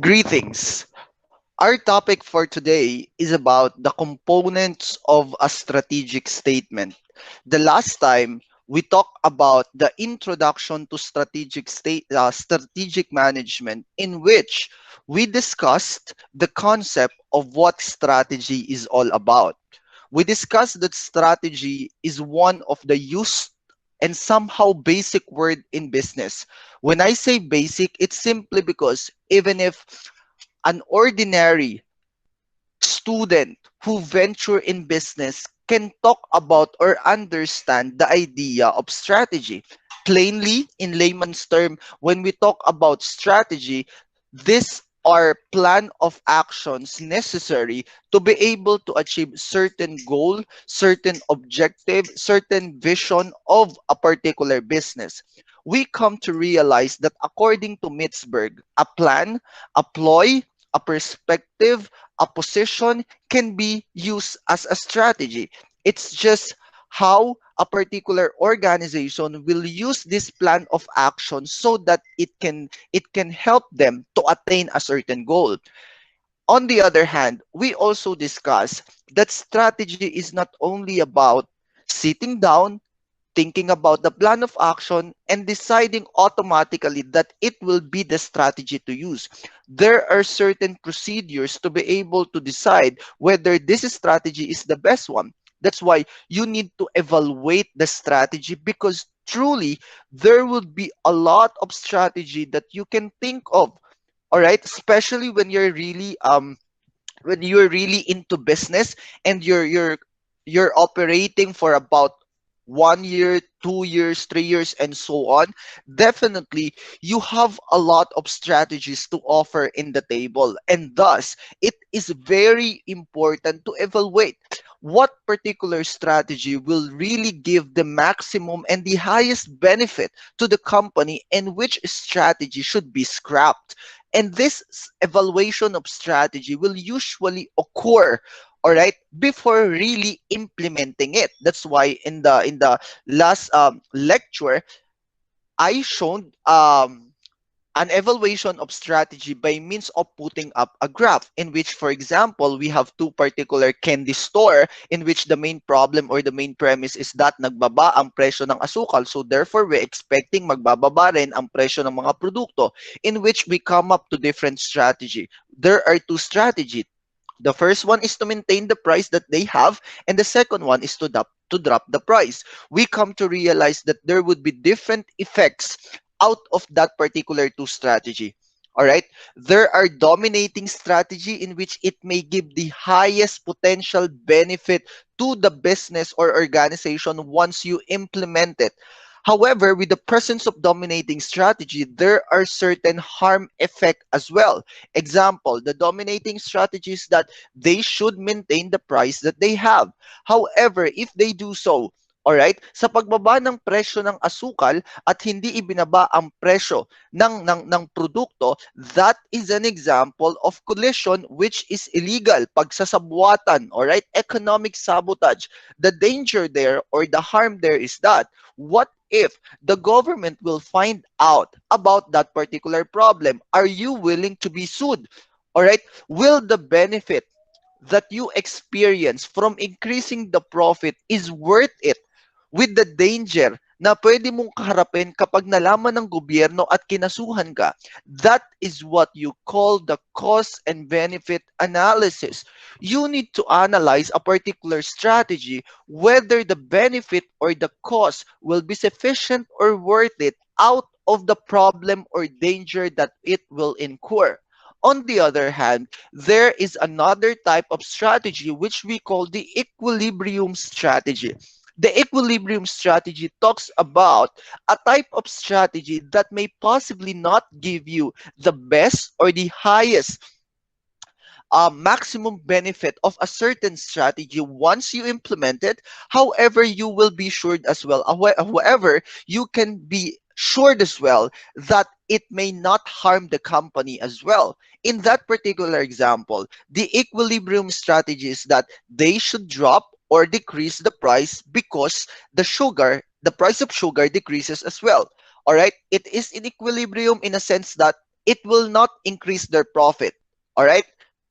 Greetings. Our topic for today is about the components of a strategic statement. The last time we talked about the introduction to strategic management, in which we discussed the concept of what strategy is all about. We discussed that strategy is one of the used and somehow basic word in business. When I say basic, it's simply because even if an ordinary student who venture in business can talk about or understand the idea of strategy. Plainly, in layman's term, when we talk about strategy, these are plan of actions necessary to be able to achieve certain goal, certain objective, certain vision of a particular business. We come to realize that according to Mitzberg, a plan, a ploy, a perspective, a position can be used as a strategy. It's just how a particular organization will use this plan of action so that it can help them to attain a certain goal. On the other hand, we also discuss that strategy is not only about sitting down, thinking about the plan of action, and deciding automatically that it will be the strategy to use. There are certain procedures to be able to decide whether this strategy is the best one. That's why you need to evaluate the strategy, because truly there will be a lot of strategy that you can think of. All right, especially when you're really into business and you're operating for about 1 year, 2 years, 3 years, and so on. Definitely you have a lot of strategies to offer in the table, and thus it is very important to evaluate what particular strategy will really give the maximum and the highest benefit to the company, and which strategy should be scrapped. And this evaluation of strategy will usually occur, all right, before really implementing it. That's why in the last lecture I showed an evaluation of strategy by means of putting up a graph, in which, for example, we have two particular candy store in which the main problem or the main premise is that nagbaba ang presyo ng asukal, so therefore we're expecting magbababa rin ang presyo ng mga produkto, in which we come up to different strategy. There are two strategies. The first one is to maintain the price that they have, and the second one is to drop the price. We come to realize that there would be different effects out of that particular two strategy. All right. There are dominating strategy in which it may give the highest potential benefit to the business or organization once you implement it. However, with the presence of dominating strategy, there are certain harm effect as well. Example, the dominating strategy is that they should maintain the price that they have. However, if they do so, alright, sa pagbaba ng presyo ng asukal at hindi ibinaba ang presyo ng produkto, that is an example of collision which is illegal, pagsasabwatan, alright, economic sabotage. The danger there or the harm there is that what if the government will find out about that particular problem? Are you willing to be sued? All right. Will the benefit that you experience from increasing the profit is worth it with the danger na pwede mong kaharapin kapag nalaman ng gobyerno at kinasuhan ka? That is what you call the cost and benefit analysis. You need to analyze a particular strategy, whether the benefit or the cost will be sufficient or worth it out of the problem or danger that it will incur. On the other hand, there is another type of strategy which we call the equilibrium strategy. The equilibrium strategy talks about a type of strategy that may possibly not give you the best or the highest maximum benefit of a certain strategy once you implement it. However, you will be sure as well. However, you can be sure as well that it may not harm the company as well. In that particular example, the equilibrium strategy is that they should drop or decrease the price because the price of sugar decreases as well. All right, it is in equilibrium in a sense that it will not increase their profit. All right?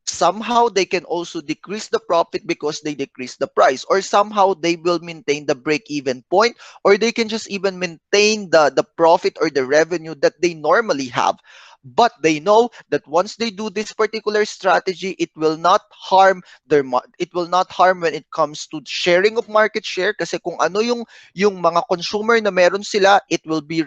Somehow they can also decrease the profit because they decrease the price, or somehow they will maintain the break even point, or they can just even maintain the profit or the revenue that they normally have. But they know that once they do this particular strategy, it will not harm it will not harm when it comes to sharing of market share, kasi kung ano yung mga consumer na meron sila, it will be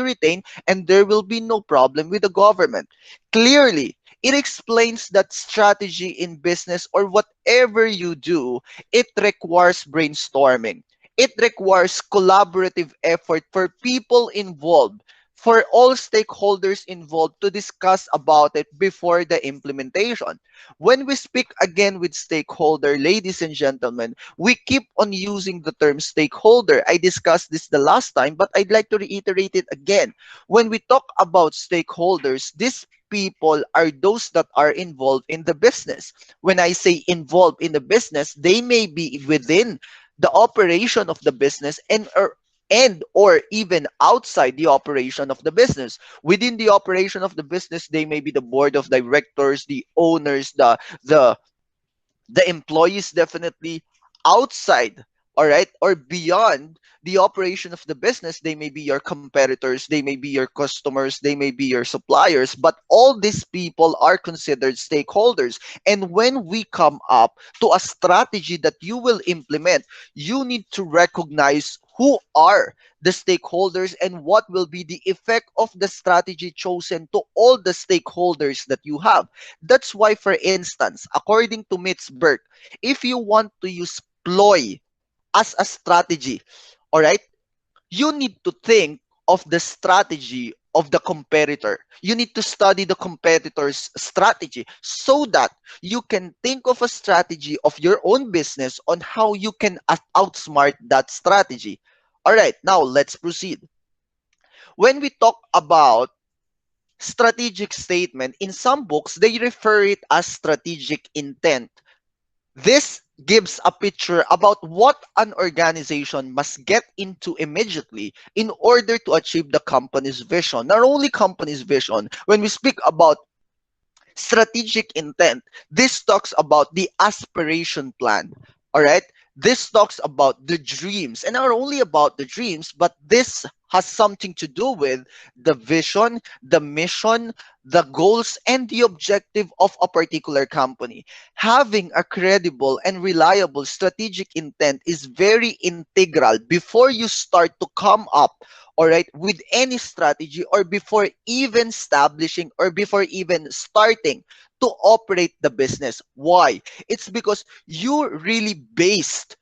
retained, and there will be no problem with the government. Clearly, it explains that strategy in business or whatever you do, it requires brainstorming. It requires collaborative effort for people involved, for all stakeholders involved to discuss about it before the implementation. When we speak again with stakeholder, ladies and gentlemen, we keep on using the term stakeholder. I discussed this the last time, but I'd like to reiterate it again. When we talk about stakeholders, these people are those that are involved in the business. When I say involved in the business, they may be within the operation of the business, and or even outside the operation of the business. Within the operation of the business, they may be the board of directors, the owners, the employees, definitely. Outside, all right, or beyond the operation of the business, they may be your competitors, they may be your customers, they may be your suppliers, but all these people are considered stakeholders. And when we come up to a strategy that you will implement, you need to recognize who are the stakeholders and what will be the effect of the strategy chosen to all the stakeholders that you have. That's why, for instance, according to Mitzberg, if you want to use ploy as a strategy, all right, you need to think of the strategy of the competitor. You need to study the competitor's strategy so that you can think of a strategy of your own business on how you can outsmart that strategy. All right, now let's proceed. When we talk about strategic statement, in some books, they refer it as strategic intent. This gives a picture about what an organization must get into immediately in order to achieve the company's vision. Not only company's vision, when we speak about strategic intent, this talks about the aspiration plan. All right? This talks about the dreams, and not only about the dreams, but this has something to do with the vision, the mission, the goals, and the objective of a particular company. Having a credible and reliable strategic intent is very integral before you start to come up, all right, with any strategy, or before even establishing or before even starting to operate the business. Why? It's because you really based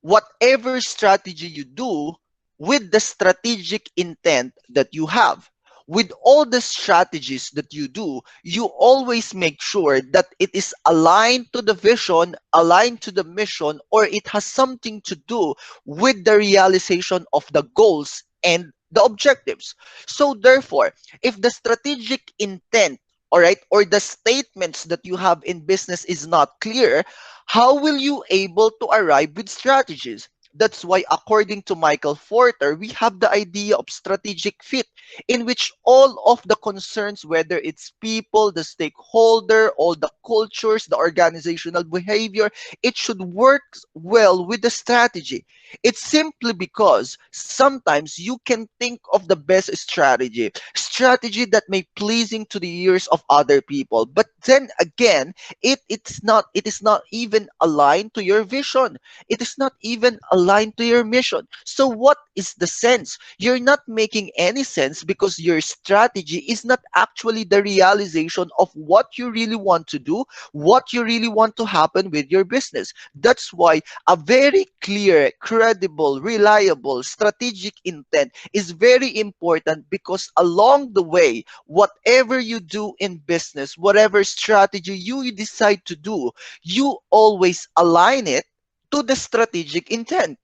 whatever strategy you do with the strategic intent that you have. With all the strategies that you do, you always make sure that it is aligned to the vision, aligned to the mission, or it has something to do with the realization of the goals and the objectives. So, therefore, if the strategic intent, all right, or the statements that you have in business is not clear, how will you able to arrive with strategies? That's why, according to Michael Porter, we have the idea of strategic fit, in which all of the concerns, whether it's people, the stakeholder, all the cultures, the organizational behavior, it should work well with the strategy. It's simply because sometimes you can think of the best strategy that may pleasing to the ears of other people, but then again, it is not even aligned to your vision. It is not even aligned to your mission. So what is the sense? You're not making any sense because your strategy is not actually the realization of what you really want to do, what you really want to happen with your business. That's why a very clear, credible, reliable strategic intent is very important, because along the way, whatever you do in business, whatever strategy you decide to do, you always align it to the strategic intent.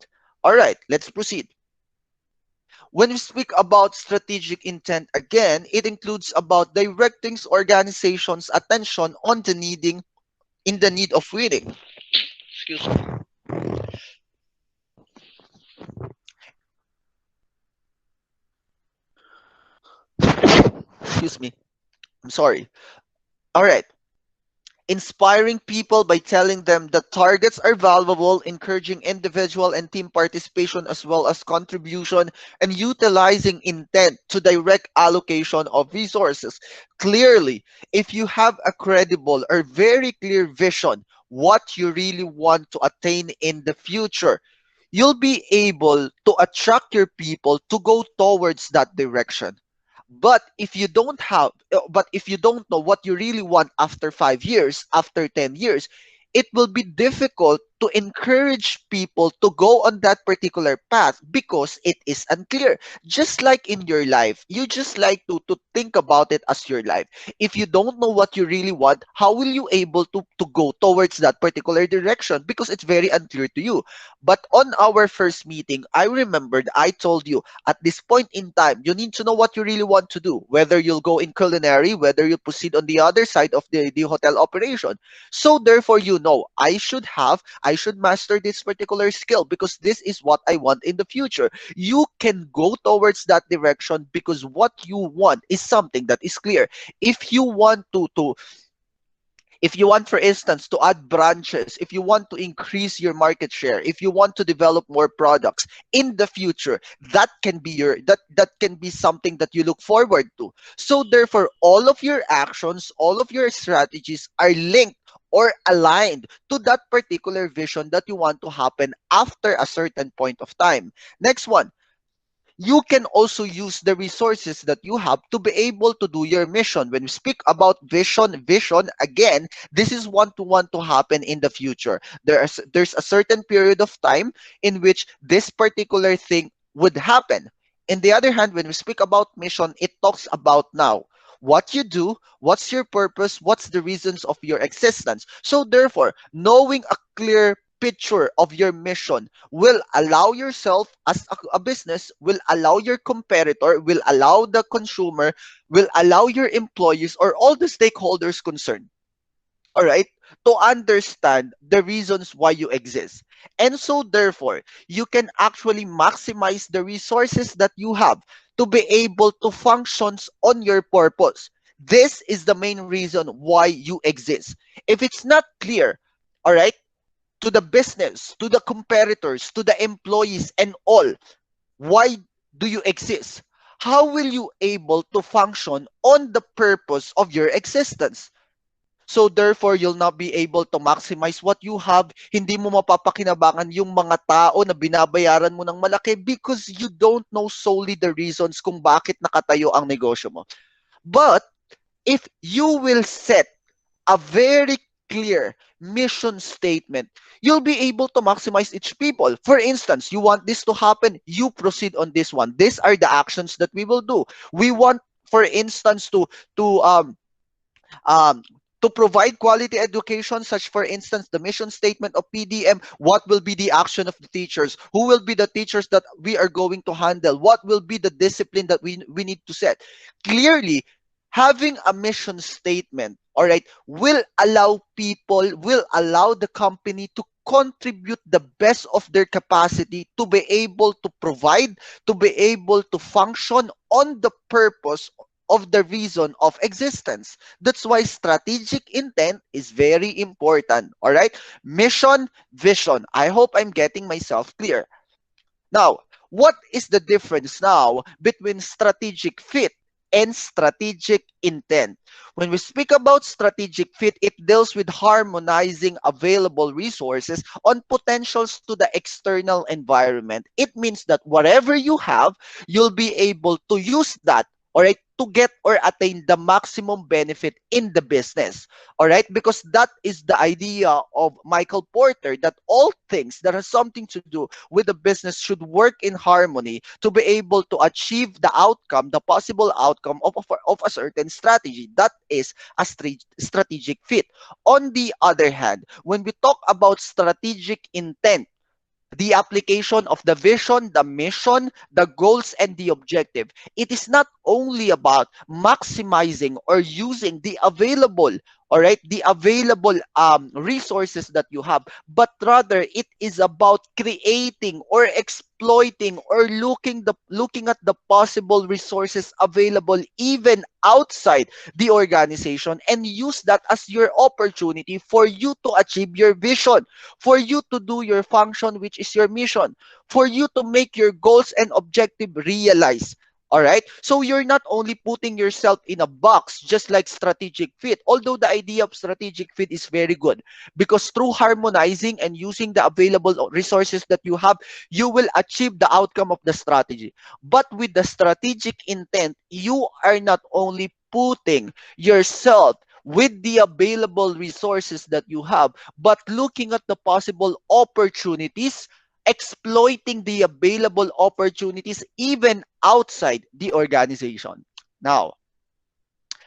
All right, let's proceed. When we speak about strategic intent, again, it includes about directing organizations' attention on the needing in the need of winning. Excuse me. Excuse me. I'm sorry. All right. Inspiring people by telling them that targets are valuable, encouraging individual and team participation as well as contribution, and utilizing intent to direct allocation of resources. Clearly, if you have a credible or very clear vision, what you really want to attain in the future, you'll be able to attract your people to go towards that direction. But if you don't know what you really want after 5 years, after 10 years, it will be difficult to encourage people to go on that particular path because it is unclear. Just like in your life, you just like to think about it as your life. If you don't know what you really want, how will you able to go towards that particular direction? Because it's very unclear to you. But on our first meeting, I remembered I told you at this point in time, you need to know what you really want to do, whether you'll go in culinary, whether you proceed on the other side of the hotel operation. So therefore, I should master this particular skill because this is what I want in the future. You can go towards that direction because what you want is something that is clear. If you want to if you want, for instance, to add branches, if you want to increase your market share, if you want to develop more products in the future, that can be something that you look forward to. So therefore, all of your actions, all of your strategies are linked or aligned to that particular vision that you want to happen after a certain point of time. Next one, you can also use the resources that you have to be able to do your mission. When we speak about vision, again, this is what to want to happen in the future. There's a certain period of time in which this particular thing would happen. In the other hand, when we speak about mission, it talks about now. What you do, what's your purpose, what's the reasons of your existence. So therefore, knowing a clear picture of your mission will allow yourself as a business, will allow your competitor, will allow the consumer, will allow your employees or all the stakeholders concerned, all right, to understand the reasons why you exist. And so therefore, you can actually maximize the resources that you have to be able to function on your purpose. This is the main reason why you exist. If it's not clear, all right, to the business, to the competitors, to the employees and all, why do you exist? How will you able to function on the purpose of your existence? So therefore, you'll not be able to maximize what you have. Hindi mo mapapakinabangan yung mga tao na binabayaran mo ng malaki because you don't know solely the reasons kung bakit nakatayo ang negosyo mo. But if you will set a very clear mission statement, you'll be able to maximize each people. For instance, you want this to happen, you proceed on this one. These are the actions that we will do. We want, for instance, to um, to provide quality education, such for instance, the mission statement of PDM, what will be the action of the teachers? Who will be the teachers that we are going to handle? What will be the discipline that we need to set? Clearly, having a mission statement, all right, will allow the company to contribute the best of their capacity to be able to provide, to be able to function on the purpose of the reason of existence. That's why strategic intent is very important. All right. Mission, vision. I hope I'm getting myself clear. Now, what is the difference now between strategic fit and strategic intent? When we speak about strategic fit, it deals with harmonizing available resources on potentials to the external environment. It means that whatever you have, you'll be able to use that, all right, to get or attain the maximum benefit in the business. All right, because that is the idea of Michael Porter, that all things that has something to do with the business should work in harmony to be able to achieve the outcome, the possible outcome of a certain strategy. That is a strategic fit. On the other hand, when we talk about strategic intent, the application of the vision, the mission, the goals, and the objective. It is not only about maximizing or using the available all right, the available resources that you have, but rather it is about creating or exploiting or looking at the possible resources available even outside the organization, and use that as your opportunity for you to achieve your vision, for you to do your function, which is your mission, for you to make your goals and objective realize. All right. So you're not only putting yourself in a box, just like strategic fit, although the idea of strategic fit is very good, because through harmonizing and using the available resources that you have, you will achieve the outcome of the strategy. But with the strategic intent, you are not only putting yourself with the available resources that you have, but looking at the possible opportunities, exploiting the available opportunities even outside the organization. Now,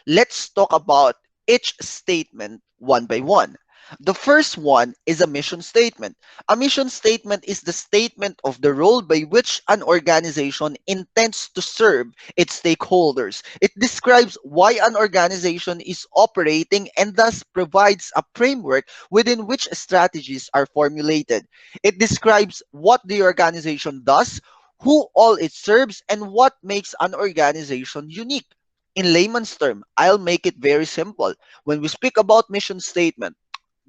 let's talk about each statement one by one. The first one is a mission statement. A mission statement is the statement of the role by which an organization intends to serve its stakeholders. It describes why an organization is operating and thus provides a framework within which strategies are formulated. It describes what the organization does, who all it serves, and what makes an organization unique. In layman's term, I'll make it very simple. When we speak about mission statement,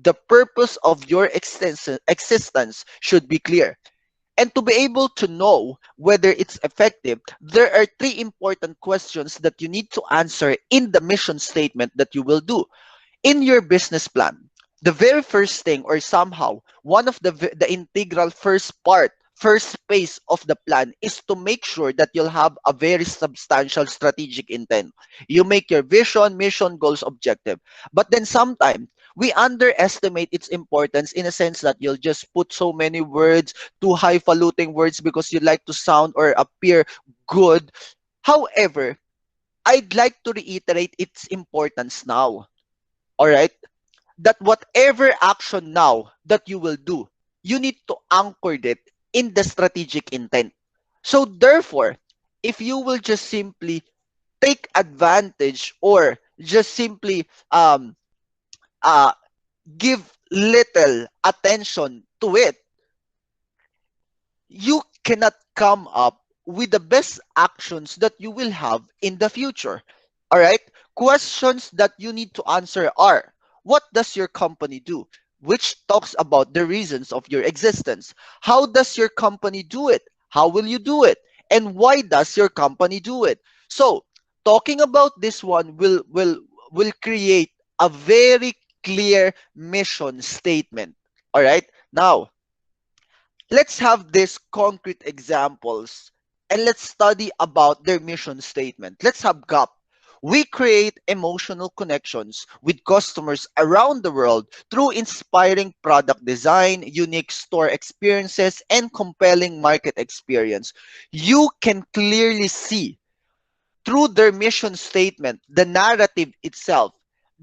the purpose of your existence should be clear. And to be able to know whether it's effective, there are three important questions that you need to answer in the mission statement that you will do in your business plan. The very first thing, or somehow one of the integral first phase of the plan, is to make sure that you'll have a very substantial strategic intent. You make your vision, mission, goals, objective. But then sometimes we underestimate its importance in a sense that you'll just put so many words, too highfalutin words, because you like to sound or appear good. However, I'd like to reiterate its importance now. All right, that whatever action now that you will do, you need to anchor it in the strategic intent. So therefore, if you will just simply take advantage or just simply uh give little attention to it, you cannot come up with the best actions that you will have in the future. All right? Questions that you need to answer are: what does your company do? Which talks about the reasons of your existence. How does your company do it? How will you do it? And why does your company do it? So, talking about this one will create a very clear mission statement. All right? Now, let's have these concrete examples and let's study about their mission statement. Let's have GAP. We create emotional connections with customers around the world through inspiring product design, unique store experiences, and compelling market experience. You can clearly see through their mission statement, the narrative itself,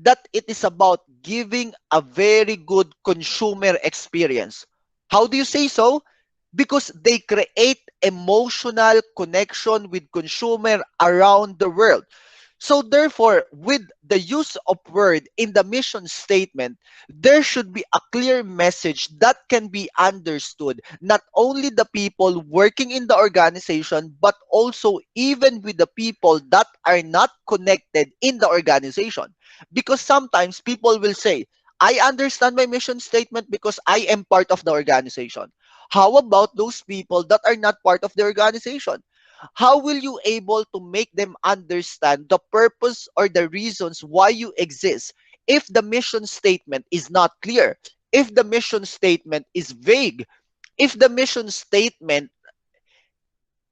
that it is about giving a very good consumer experience. How do you say so? Because they create emotional connection with consumer around the world. So therefore, with the use of word in the mission statement, there should be a clear message that can be understood, not only the people working in the organization, but also even with the people that are not connected in the organization. Because sometimes people will say, I understand my mission statement because I am part of the organization. How about those people that are not part of the organization? How will you able to make them understand the purpose or the reasons why you exist if the mission statement is not clear, if the mission statement is vague, if the mission statement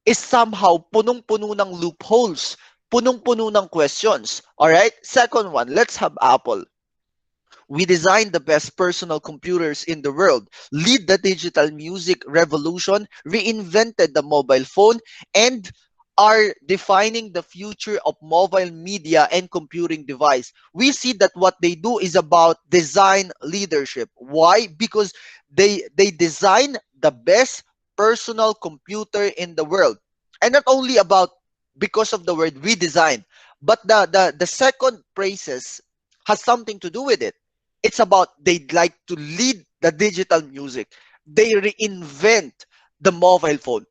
is somehow punong-puno ng loopholes, punong-puno ng questions? All right? Second one, let's have Apple. We designed the best personal computers in the world, lead the digital music revolution, reinvented the mobile phone, and are defining the future of mobile media and computing device. We see that what they do is about design leadership. Why? Because they design the best personal computer in the world. And not only about because of the word we design, but the second praises has something to do with it. It's about they'd like to lead the digital music. They reinvent the mobile phone.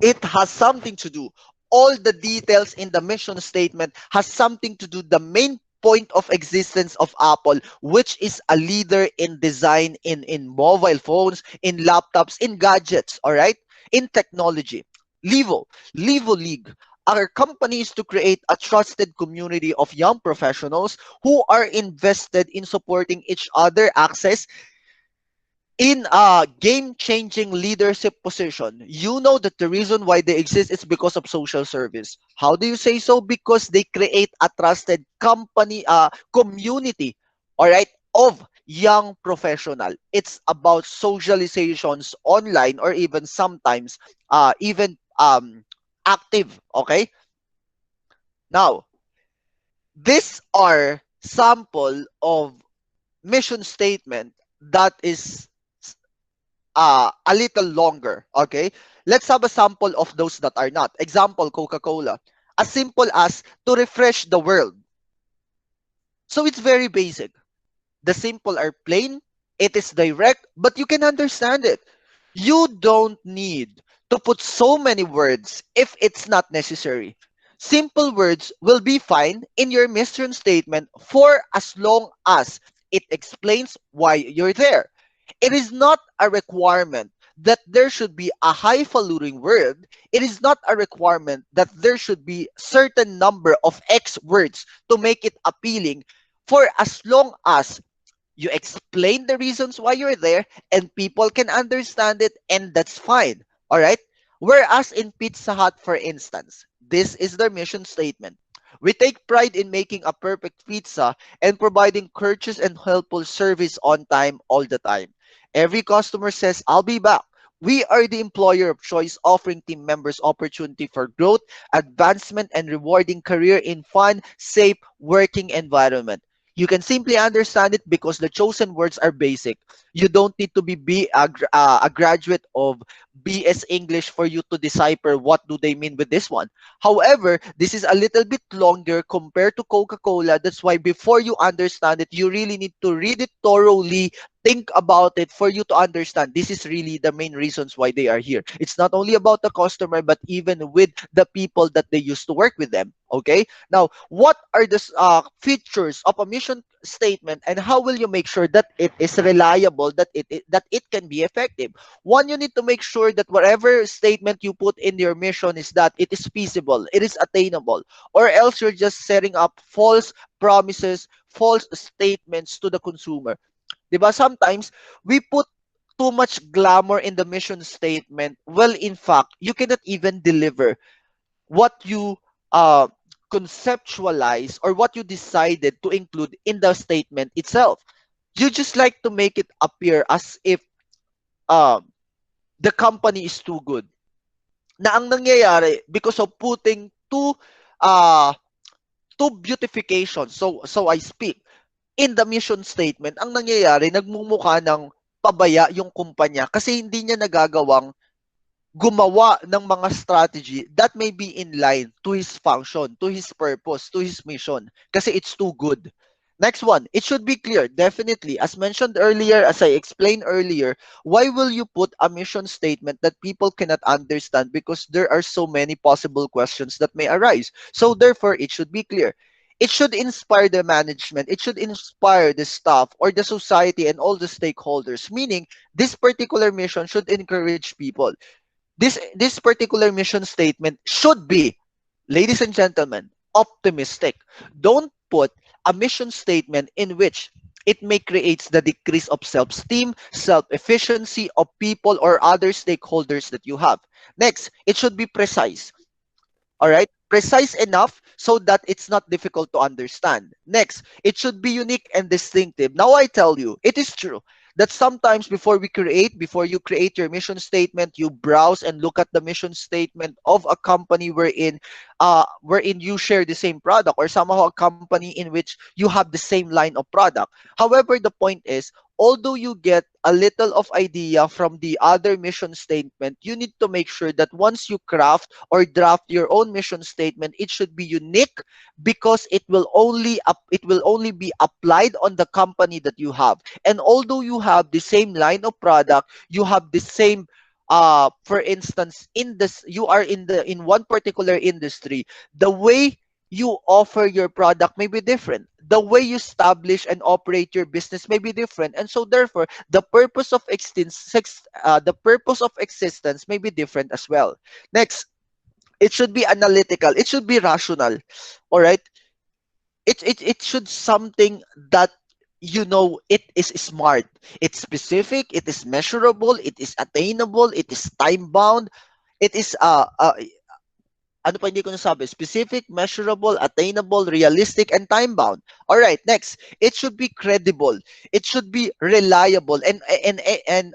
It has something to do. All the details in the mission statement has something to do the main point of existence of Apple, which is a leader in design in mobile phones, in laptops, in gadgets, all right? In technology. Levo, Levo League. Our company is to create a trusted community of young professionals who are invested in supporting each other access in a game-changing leadership position. You know that the reason why they exist is because of social service. How do you say so? Because they create a trusted company, community, all right, of young professional. It's about socializations online or even sometimes even active. Okay, now these are sample of mission statement that is a little longer. Okay, let's have a sample of those that are not. Example, Coca-Cola. As simple as to refresh the world. So it's very basic. The simple are plain, it is direct, but you can understand it. You don't need to put so many words if it's not necessary. Simple words will be fine in your mission statement for as long as it explains why you're there. It is not a requirement that there should be a highfalutin word. It is not a requirement that there should be certain number of X words to make it appealing for as long as you explain the reasons why you're there and people can understand it, and that's fine. All right. Whereas in Pizza Hut, for instance, this is their mission statement. We take pride in making a perfect pizza and providing courteous and helpful service on time all the time. Every customer says, I'll be back. We are the employer of choice, offering team members opportunity for growth, advancement, and rewarding career in fun, safe working environment. You can simply understand it because the chosen words are basic. You don't need to be a graduate of BS English for you to decipher what do they mean with this one. However, this is a little bit longer compared to Coca-Cola. That's why before you understand it, you really need to read it thoroughly, think about it for you to understand. This is really the main reasons why they are here. It's not only about the customer, but even with the people that they used to work with them. Okay? Now, what are the features of a mission statement, and how will you make sure that it is reliable, that it can be effective? One, you need to make sure that whatever statement you put in your mission is that it is feasible, it is attainable, or else you're just setting up false promises, false statements to the consumer. 'Di ba? Sometimes we put too much glamour in the mission statement. Well, in fact, you cannot even deliver what you uh, conceptualize or what you decided to include in the statement itself. You just like to make it appear as if um, the company is too good. Na ang nangyayari because of putting uh, too beautification, so I speak, in the mission statement, ang nangyayari, nagmumukha ng pabaya yung kumpanya kasi hindi niya nagagawang gumawa ng mga strategy that may be in line to his function, to his purpose, to his mission. Kasi it's too good. Next one, it should be clear, definitely. As mentioned earlier, as I explained earlier, why will you put a mission statement that people cannot understand? Because there are so many possible questions that may arise. So therefore, it should be clear. It should inspire the management. It should inspire the staff or the society and all the stakeholders. Meaning, this particular mission should encourage people. This particular mission statement should be, ladies and gentlemen, optimistic. Don't put a mission statement in which it may create the decrease of self-esteem, self-efficiency of people or other stakeholders that you have. Next, it should be precise. All right? Precise enough so that it's not difficult to understand. Next, it should be unique and distinctive. Now I tell you, it is true that sometimes before you create your mission statement, you browse and look at the mission statement of a company we're in. wherein you share the same product, or somehow a company in which you have the same line of product. However, the point is, although you get a little of idea from the other mission statement, you need to make sure that once you craft or draft your own mission statement, it should be unique, because it will only be applied on the company that you have. And although you have the same line of product, you have the same, for instance, in this, you are in one particular industry, the way you offer your product may be different, the way you establish and operate your business may be different, and so therefore the purpose of existence may be different as well. Next, it should be analytical, it should be rational. All right, it should something that, it is smart, it's specific, it is measurable, it is attainable, it is time bound, it is ano pa hindi ko nasabi? Specific, measurable, attainable, realistic, and time-bound. All right, next. It should be credible. It should be reliable. And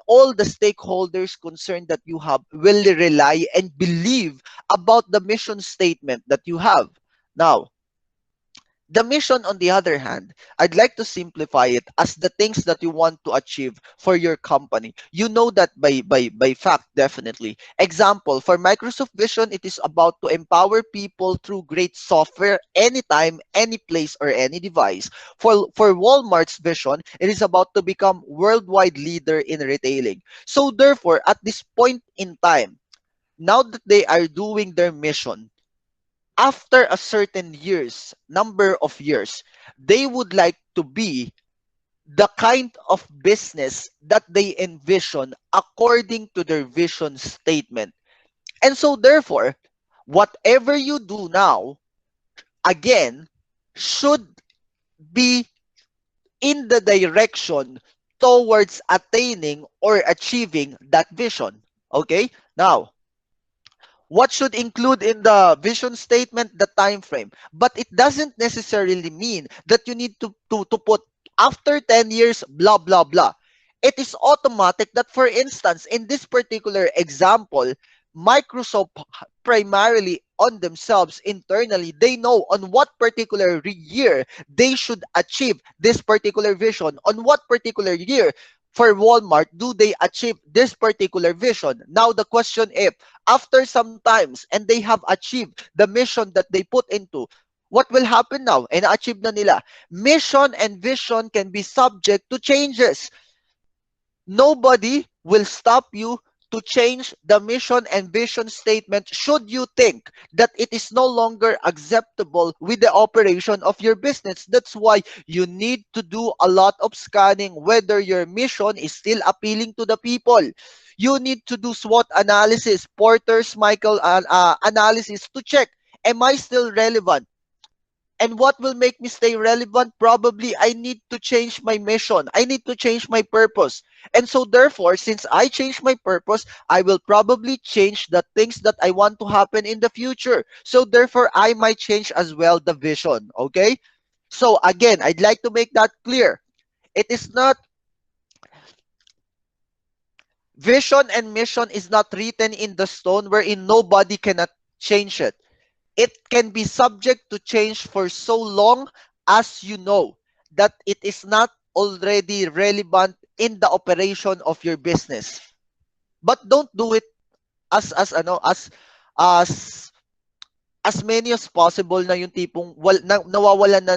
all the stakeholders concerned that you have will rely and believe about the mission statement that you have. Now, the mission, on the other hand, I'd like to simplify it as the things that you want to achieve for your company. You know that by fact, definitely. Example, for Microsoft Vision, it is about to empower people through great software anytime, any place, or any device. For Walmart's vision, it is about to become worldwide leader in retailing. So therefore, at this point in time, now that they are doing their mission, after a certain number of years, they would like to be the kind of business that they envision according to their vision statement. And so therefore, whatever you do now, again, should be in the direction towards attaining or achieving that vision. Okay? Now, what should include in the vision statement? The time frame, but it doesn't necessarily mean that you need to put after 10 years blah blah blah. It is automatic that, for instance, in this particular example, Microsoft primarily on themselves internally, they know on what particular year they should achieve this particular vision, on what particular year for Walmart do they achieve this particular vision. Now the question, if after some times and they have achieved the mission that they put into, what will happen now? And achieve na nila. Mission and vision can be subject to changes. Nobody will stop you to change the mission and vision statement should you think that it is no longer acceptable with the operation of your business. That's why you need to do a lot of scanning whether your mission is still appealing to the people. You need to do SWOT analysis, Porter's Michael analysis to check, am I still relevant? And what will make me stay relevant? Probably I need to change my mission. I need to change my purpose. And so therefore, since I change my purpose, I will probably change the things that I want to happen in the future. So therefore, I might change as well the vision. Okay? So again, I'd like to make that clear. It is not, vision and mission is not written in the stone wherein nobody cannot change it. It can be subject to change for so long as you know that it is not already relevant in the operation of your business. But don't do it as as many as possible na yung tipong nawawalan na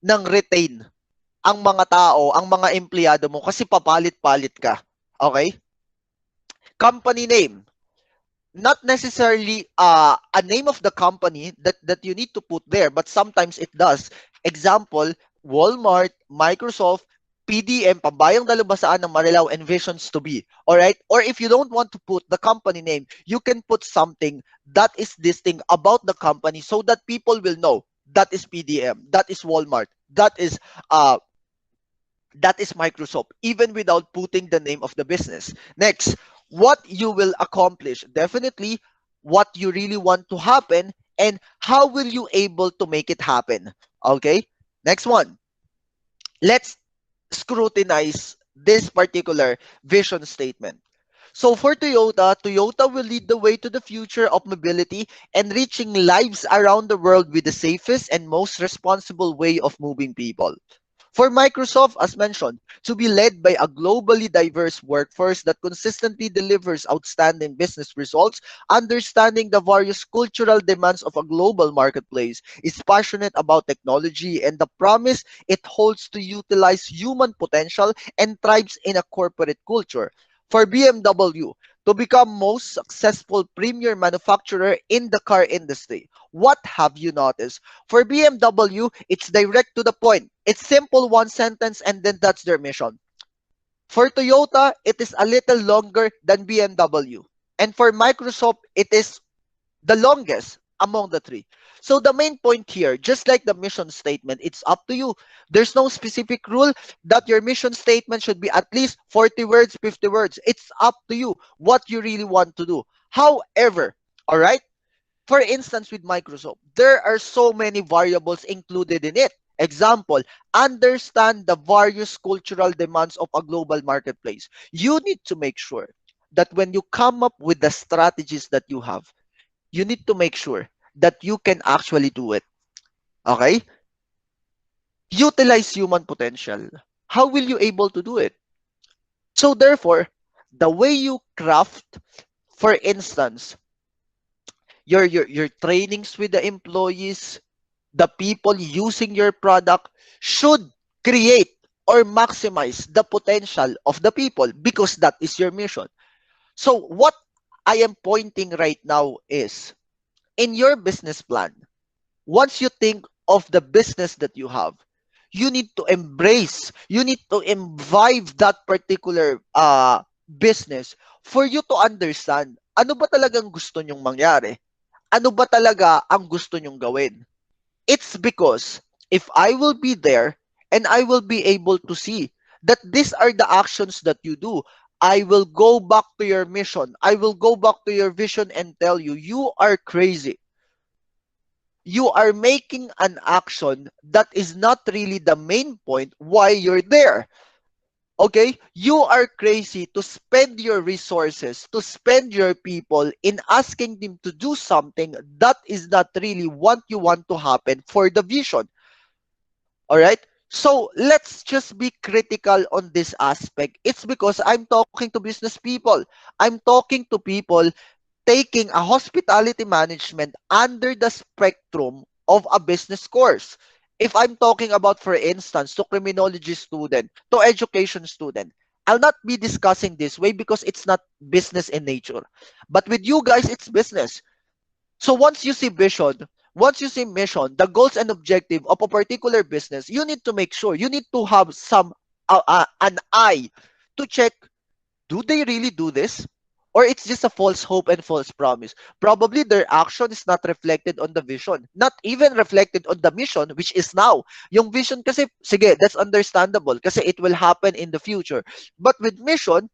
ng retain ang mga tao, ang mga empleyado mo kasi papalit-palit ka. Okay? Company name, not necessarily a name of the company that you need to put there, but sometimes it does. Example, Walmart, Microsoft, PDM, Pambayang Dalubhasaan ng Marilao, and Visions to Be. Alright? Or if you don't want to put the company name, you can put something that is distinct about the company so that people will know that is PDM, that is Walmart, that is Microsoft, even without putting the name of the business. Next, what you will accomplish. Definitely, what you really want to happen and how will you able to make it happen. Okay? Next one. Let's scrutinize this particular vision statement. So for Toyota, Toyota will lead the way to the future of mobility, enriching lives around the world with the safest and most responsible way of moving people. For Microsoft, as mentioned, to be led by a globally diverse workforce that consistently delivers outstanding business results, understanding the various cultural demands of a global marketplace, is passionate about technology and the promise it holds to utilize human potential and thrives in a corporate culture. For BMW, to become most successful premier manufacturer in the car industry. What have you noticed? For BMW, it's direct to the point. It's simple, one sentence, and then that's their mission. For Toyota, it is a little longer than BMW. And for Microsoft, it is the longest among the three. So the main point here, just like the mission statement, it's up to you. There's no specific rule that your mission statement should be at least 40 words, 50 words. It's up to you what you really want to do. However, all right, for instance, with Microsoft, there are so many variables included in it. Example, understand the various cultural demands of a global marketplace. You need to make sure that when you come up with the strategies that you have, you need to make sure that you can actually do it. Okay? Utilize human potential. How will you able to do it? So therefore, the way you craft, for instance, your trainings with the employees, the people using your product should create or maximize the potential of the people because that is your mission. So what I am pointing right now is in your business plan, once you think of the business that you have, you need to embrace, you need to imbibe that particular business for you to understand ano ba talagang gusto nyong mangyari? Ano ba talaga ang gusto nyong gawin? It's because if I will be there and I will be able to see that these are the actions that you do, I will go back to your mission. I will go back to your vision and tell you, you are crazy. You are making an action that is not really the main point why you're there. Okay? You are crazy to spend your resources, to spend your people in asking them to do something that is not really what you want to happen for the vision. All right? So let's just be critical on this aspect. It's because I'm talking to business people. I'm talking to people taking a hospitality management under the spectrum of a business course. If I'm talking about, for instance, to criminology student, to education student, I'll not be discussing this way because it's not business in nature. But with you guys, it's business. So once you see vision, once you see mission, the goals and objective of a particular business, you need to make sure, you need to have some, an eye to check, do they really do this? Or it's just a false hope and false promise. Probably their action is not reflected on the vision. Not even reflected on the mission, which is now. Yung vision kasi, sige, that's understandable kasi it will happen in the future. But with mission,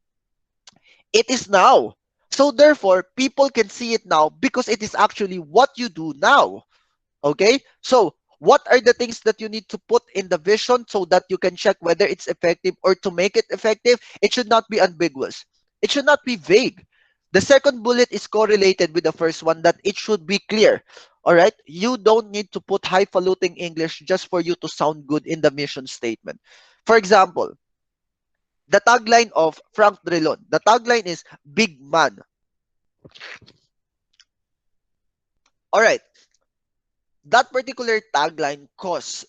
it is now. So therefore, people can see it now because it is actually what you do now. Okay? So, what are the things that you need to put in the vision so that you can check whether it's effective, or to make it effective, it should not be ambiguous. It should not be vague. The second bullet is correlated with the first one, that it should be clear. All right? You don't need to put highfalutin English just for you to sound good in the mission statement. For example, the tagline of Frank Drilon, the tagline is big man. All right. That particular tagline costs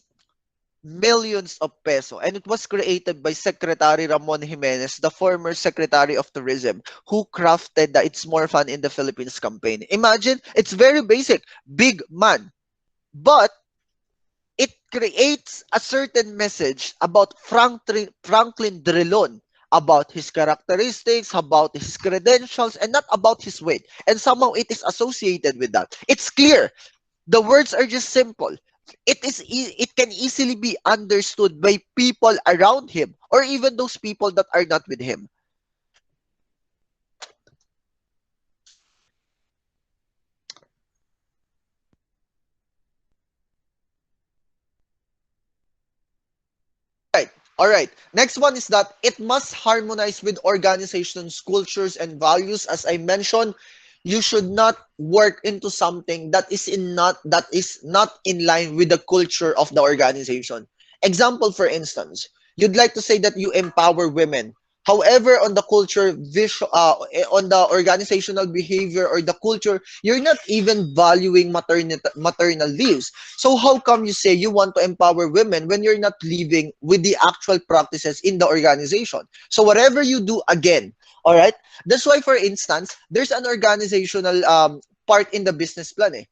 millions of peso, and it was created by Secretary Ramon Jimenez, the former Secretary of Tourism, who crafted the It's More Fun in the Philippines campaign. Imagine, it's very basic, big man, but it creates a certain message about Franklin Drilon, about his characteristics, about his credentials, and not about his weight. And somehow it is associated with that. It's clear. The words are just simple. It can easily be understood by people around him, or even those people that are not with him. Right. All right. Next one is that it must harmonize with organization's cultures and values. As I mentioned, you should not work into something that is not in line with the culture of the organization. Example, for instance, you'd like to say that you empower women. However, on the on the organizational behavior or the culture, you're not even valuing maternal leaves. So how come you say you want to empower women when you're not living with the actual practices in the organization? So whatever you do, again, all right? That's why, for instance, there's an organizational part in the business plan.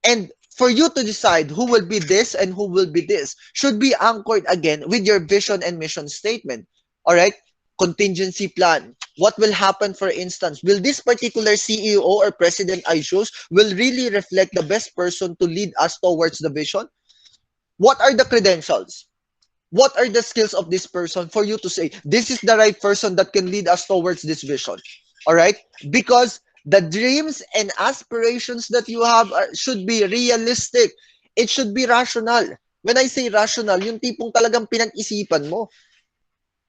And for you to decide who will be this and who will be this should be anchored again with your vision and mission statement. All right? Contingency plan. What will happen, for instance? Will this particular CEO or president I choose will really reflect the best person to lead us towards the vision? What are the credentials? What are the skills of this person for you to say this is the right person that can lead us towards this vision? All right, because the dreams and aspirations that you have should be realistic. It should be rational. When I say rational, yung tipong talagang pinag-isipan mo.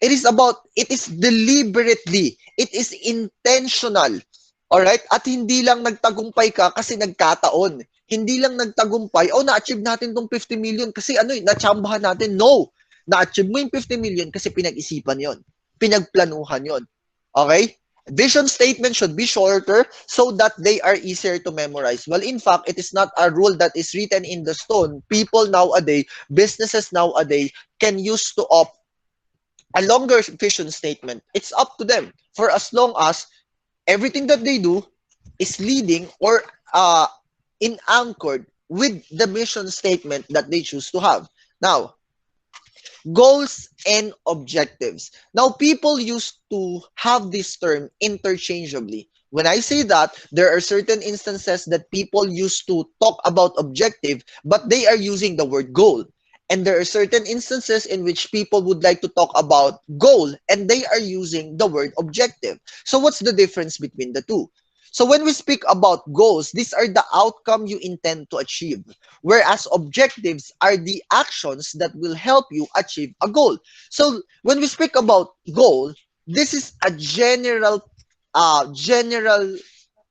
It is deliberately, it is intentional. Alright? At hindi lang nagtagumpay ka kasi nagkataon. Hindi lang nagtagumpay, oh, na-achieve natin tong 50 million kasi ano, na-chambahan natin. No! Na-achieve mo yung 50 million kasi pinag-isipan yon, pinagplanuhan yon. Okay? Vision statement should be shorter so that they are easier to memorize. Well, in fact, it is not a rule that is written in the stone. People nowadays, businesses nowadays, can use to opt a longer vision statement. It's up to them. For as long as everything that they do is leading or in anchored with the mission statement that they choose to have. Now, goals and objectives. Now, people used to have this term interchangeably. When I say that, there are certain instances that people used to talk about objective, but they are using the word goal. And there are certain instances in which people would like to talk about goal and they are using the word objective. So what's the difference between the two? So when we speak about goals, these are the outcome you intend to achieve, whereas objectives are the actions that will help you achieve a goal. So when we speak about goal, this is a general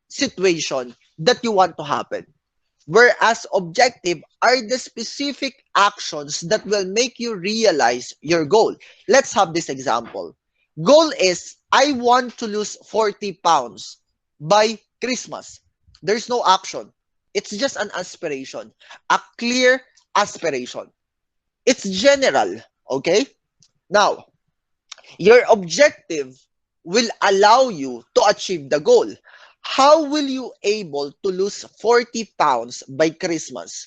situation that you want to happen. Whereas objective are the specific actions that will make you realize your goal. Let's have this example. Goal is, I want to lose 40 pounds by Christmas. There's no action. It's just an aspiration. A clear aspiration. It's general. Okay? Now, your objective will allow you to achieve the goal. How will you able to lose 40 pounds by Christmas?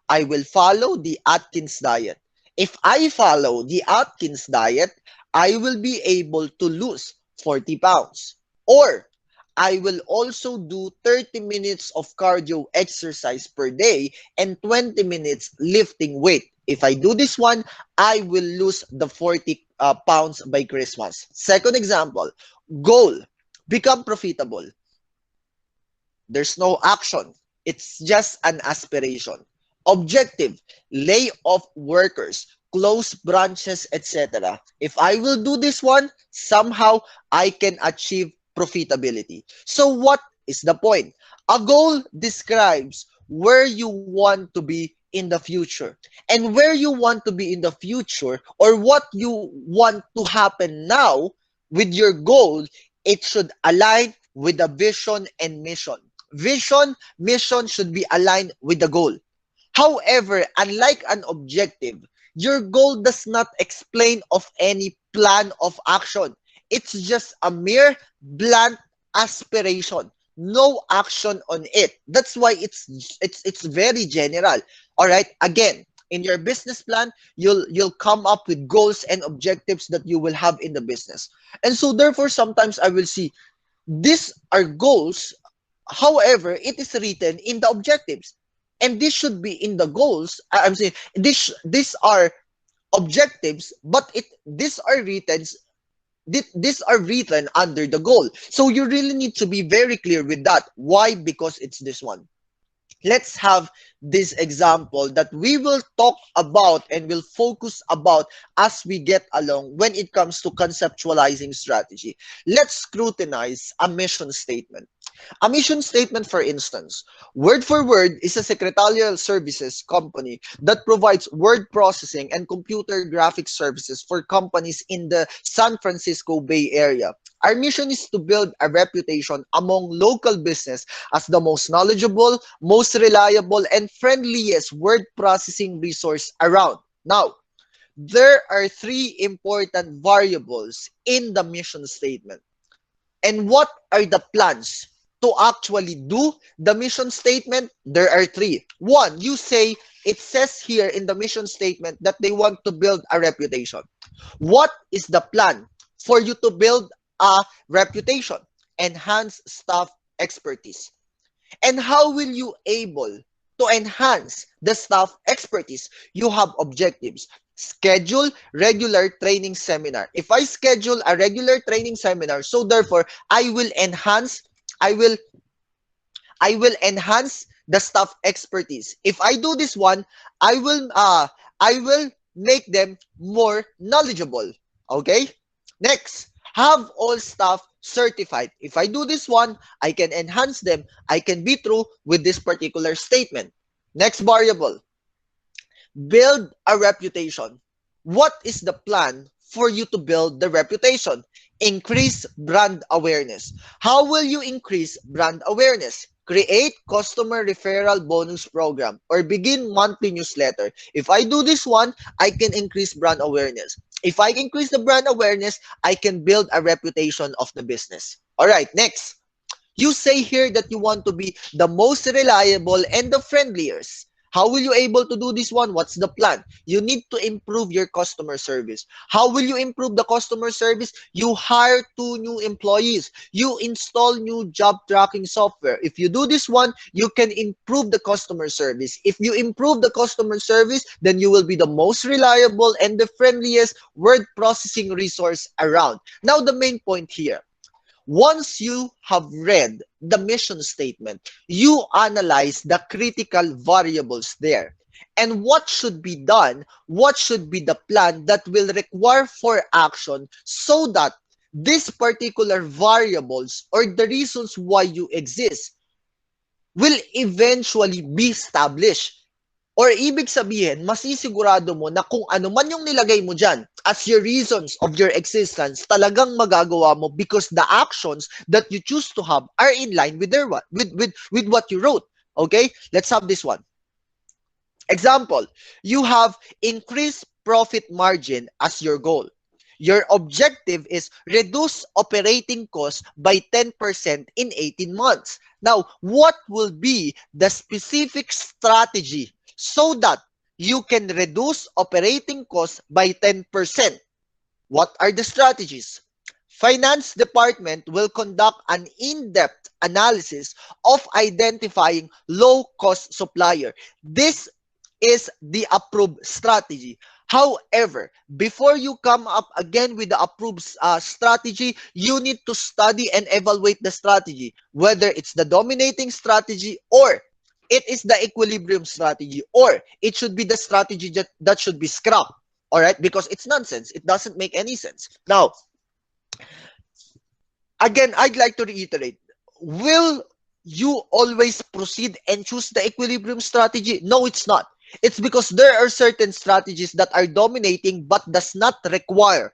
I will follow the Atkins diet. If I follow the Atkins diet, I will be able to lose 40 pounds. Or I will also do 30 minutes of cardio exercise per day and 20 minutes lifting weight. If I do this one, I will lose the 40 pounds by Christmas. Second example, goal, become profitable. There's no action. It's just an aspiration. Objective, lay off workers, close branches, etc. If I will do this one, somehow I can achieve profitability. So what is the point? A goal describes where you want to be in the future. And where you want to be in the future, or what you want to happen now with your goal, it should align with the vision and mission. Vision, mission should be aligned with the goal. However, unlike an objective, your goal does not explain of any plan of action. It's just a mere blunt aspiration. No action on it. That's why it's very general. All right. Again, in your business plan, you'll come up with goals and objectives that you will have in the business. And so therefore, sometimes I will see these are goals. However, it is written in the objectives, and this should be in the goals. I'm saying these are objectives, but these are written under the goal. So you really need to be very clear with that. Why? Because it's this one. Let's have this example that we will talk about and will focus about as we get along when it comes to conceptualizing strategy. Let's scrutinize a mission statement. A mission statement, for instance, Word for Word is a secretarial services company that provides word processing and computer graphics services for companies in the San Francisco Bay Area. Our mission is to build a reputation among local business as the most knowledgeable, most reliable, and friendliest word processing resource around. Now, there are three important variables in the mission statement. And what are the plans to actually do the mission statement? There are three. One, you say, it says here in the mission statement that they want to build a reputation. What is the plan for you to build a reputation? Enhance staff expertise. And how will you able to enhance the staff expertise? You have objectives. Schedule regular training seminar. If I schedule a regular training seminar, so therefore I will I will enhance the staff expertise. If I do this one, I will make them more knowledgeable. Okay? Next, have all staff certified. If I do this one, I can enhance them. I can be true with this particular statement. Next variable, build a reputation. What is the plan for you to build the reputation? Increase brand awareness. How will you increase brand awareness? Create customer referral bonus program or begin monthly newsletter. If I do this one, I can increase brand awareness. If I increase the brand awareness, I can build a reputation of the business. All right, next. You say here that you want to be the most reliable and the friendliest. How will you able to do this one? What's the plan? You need to improve your customer service. How will you improve the customer service? You hire 2 new employees. You install new job tracking software. If you do this one, you can improve the customer service. If you improve the customer service, then you will be the most reliable and the friendliest word processing resource around. Now, the main point here. Once you have read the mission statement, you analyze the critical variables there. And what should be done, what should be the plan that will require for action so that these particular variables or the reasons why you exist will eventually be established. Or ibig sabihin, masisigurado mo na kung ano man yung nilagay mo dyan as your reasons of your existence, talagang magagawa mo because the actions that you choose to have are in line with their with what you wrote. Okay? Let's have this one. Example, you have increased profit margin as your goal. Your objective is reduce operating costs by 10% in 18 months. Now, what will be the specific strategy so that you can reduce operating costs by 10%? What are the strategies? Finance department will conduct an in-depth analysis of identifying low-cost supplier. This is the approved strategy. However, before you come up again with the approved strategy, you need to study and evaluate the strategy, whether it's the dominating strategy or it is the equilibrium strategy, or it should be the strategy that should be scrapped. All right, because it's nonsense. It doesn't make any sense. Now, again, I'd like to reiterate, will you always proceed and choose the equilibrium strategy? No, it's not. It's because there are certain strategies that are dominating but does not require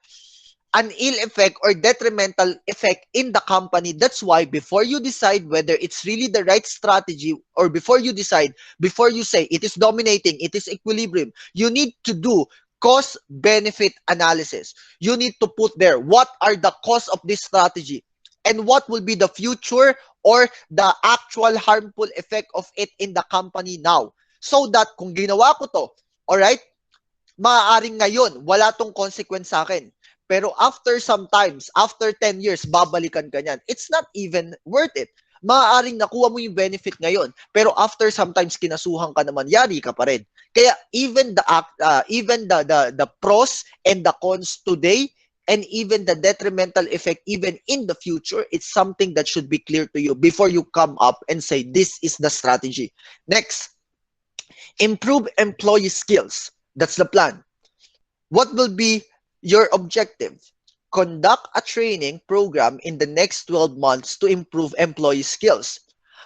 an ill effect or detrimental effect in the company. That's why before you decide whether it's really the right strategy, or before you say it is dominating, it is equilibrium, you need to do cost benefit analysis. You need to put there what are the costs of this strategy and what will be the future or the actual harmful effect of it in the company now. So that kung ginawa ko to, alright, maaaring ngayon, wala tong consequence sa akin. Pero after sometimes, after 10 years, babalikan ka niyan. It's not even worth it. Maaaring nakuha mo yung benefit ngayon, pero after sometimes kinasuhan ka naman, yari ka pa rin. Kaya even the pros and the cons today and even the detrimental effect even in the future, it's something that should be clear to you before you come up and say, this is the strategy. Next, improve employee skills. That's the plan. What will be your objective? Conduct a training program in the next 12 months to improve employee skills.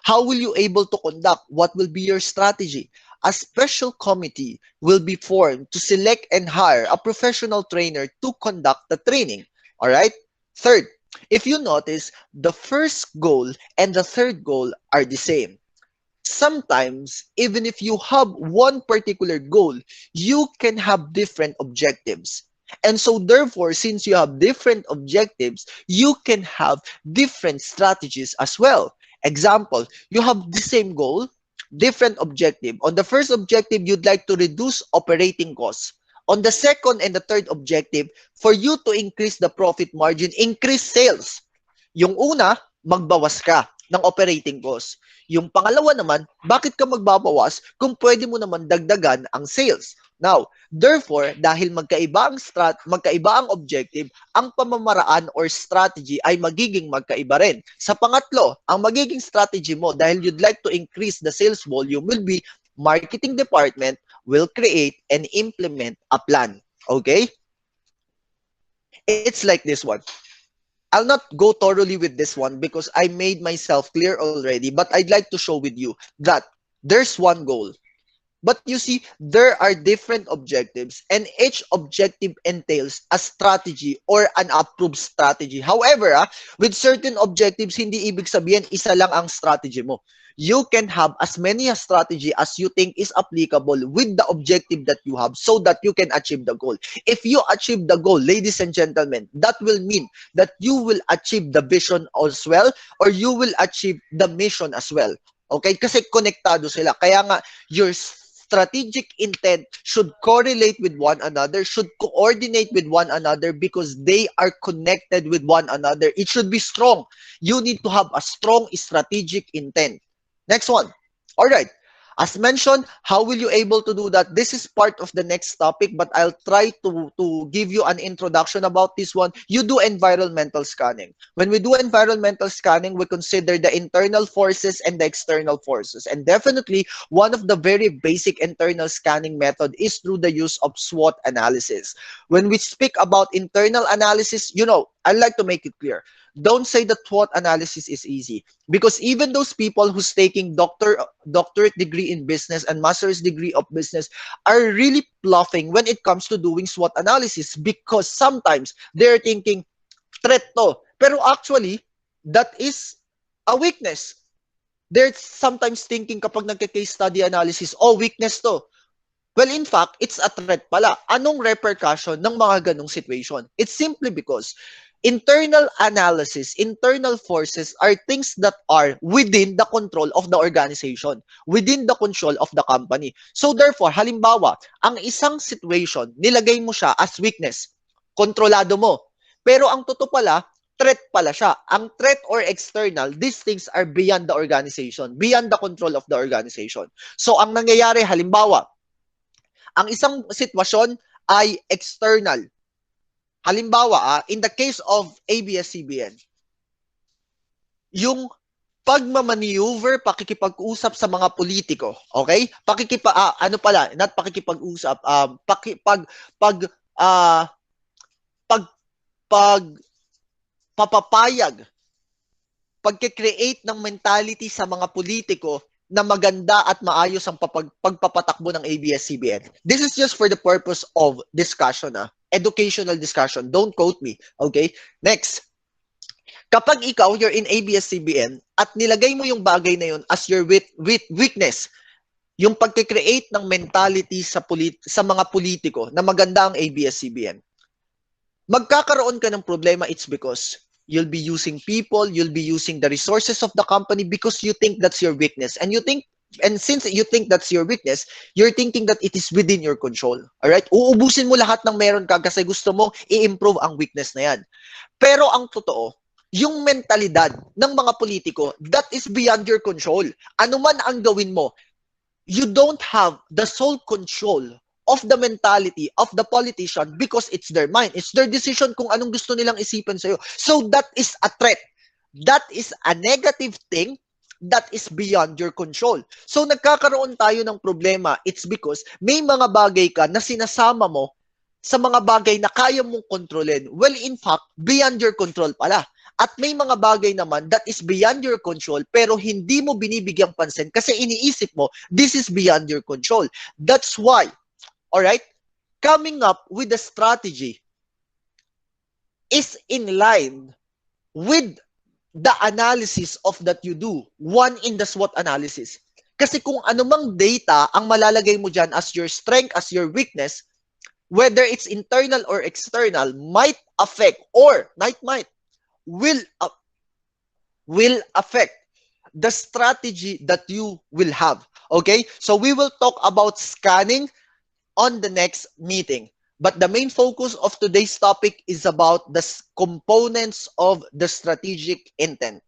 How will you able to conduct? What will be your strategy? A special committee will be formed to select and hire a professional trainer to conduct the training. All right? Third, if you notice, the first goal and the third goal are the same. Sometimes, even if you have one particular goal, you can have different objectives. And so, therefore, since you have different objectives, you can have different strategies as well. Example, you have the same goal, different objective. On the first objective, you'd like to reduce operating costs. On the second and the third objective, for you to increase the profit margin, increase sales. Yung una, magbawas ka ng operating cost. Yung pangalawa naman, bakit ka magbabawas kung pwede mo naman dagdagan ang sales? Now, therefore, dahil magkaiba ang objective, ang pamamaraan or strategy ay magiging magkaiba rin. Sa pangatlo, ang magiging strategy mo dahil you'd like to increase the sales volume will be marketing department will create and implement a plan. Okay? It's like this one. I'll not go thoroughly with this one because I made myself clear already, but I'd like to show with you that there's one goal. But you see, there are different objectives and each objective entails a strategy or an approved strategy. However, with certain objectives, hindi ibig sabihin isa lang ang strategy mo. You can have as many a strategy as you think is applicable with the objective that you have so that you can achieve the goal. If you achieve the goal, ladies and gentlemen, that will mean that you will achieve the vision as well or you will achieve the mission as well. Okay? Kasi konektado sila. Kaya nga, your strategic intent should correlate with one another, should coordinate with one another because they are connected with one another. It should be strong. You need to have a strong strategic intent. Next one. All right. As mentioned, how will you able to do that? This is part of the next topic, but I'll try to give you an introduction about this one. You do environmental scanning. When we do environmental scanning, we consider the internal forces and the external forces. And definitely, one of the very basic internal scanning method is through the use of SWOT analysis. When we speak about internal analysis, I'd like to make it clear. Don't say that SWOT analysis is easy because even those people who's taking doctorate degree in business and master's degree of business are really bluffing when it comes to doing SWOT analysis because sometimes they're thinking threat to, pero actually that is a weakness. They're sometimes thinking kapag nagka-case study analysis, weakness to. Well, in fact, it's a threat pala. Anong repercussion ng mga ganong situation? It's simply because internal analysis, internal forces are things that are within the control of the organization, within the control of the company. So therefore, halimbawa, ang isang situation, nilagay mo siya as weakness, kontrolado mo. Pero ang totoo pala, threat pala siya. Ang threat or external, these things are beyond the organization, beyond the control of the organization. So ang nangyayari, halimbawa, ang isang sitwasyon ay external. Halimbawa, in the case of ABS-CBN, yung pagmamaneuver, pakikipag-usap sa mga politiko, okay? Not pakikipag-usap, papapayag, pagkikreate ng mentality sa mga politiko na maganda at maayos ang pagpapatakbo ng ABS-CBN. This is just for the purpose of discussion, educational discussion. Don't quote me. Okay? Next. Kapag ikaw, you're in ABS-CBN at nilagay mo yung bagay na yun as your weakness, yung pagkikreate ng mentality sa mga politiko na maganda ang ABS-CBN, magkakaroon ka ng problema. It's because you'll be using people, you'll be using the resources of the company because you think that's your weakness. And since you think that's your weakness, you're thinking that it is within your control. Alright? Uubusin mo lahat ng meron ka kasi gusto mong i-improve ang weakness na yan. Pero ang totoo, yung mentalidad ng mga politiko, that is beyond your control. Ano man ang gawin mo, you don't have the sole control of the mentality of the politician because it's their mind. It's their decision kung anong gusto nilang isipin sa'yo. So that is a threat. That is a negative thing that is beyond your control. So nagkakaroon tayo ng problema. It's because may mga bagay ka na sinasama mo sa mga bagay na kaya mong kontrolin. Well, in fact, beyond your control pala. At may mga bagay naman that is beyond your control pero hindi mo binibigyang pansin kasi iniisip mo, this is beyond your control. That's why, alright, coming up with a strategy is in line with the analysis of that you do. One in the SWOT analysis. Kasi kung anumang data ang malalagay mo dyan as your strength, as your weakness, whether it's internal or external, might affect or will affect the strategy that you will have. Okay? So we will talk about scanning on the next meeting. But the main focus of today's topic is about the components of the strategic intent.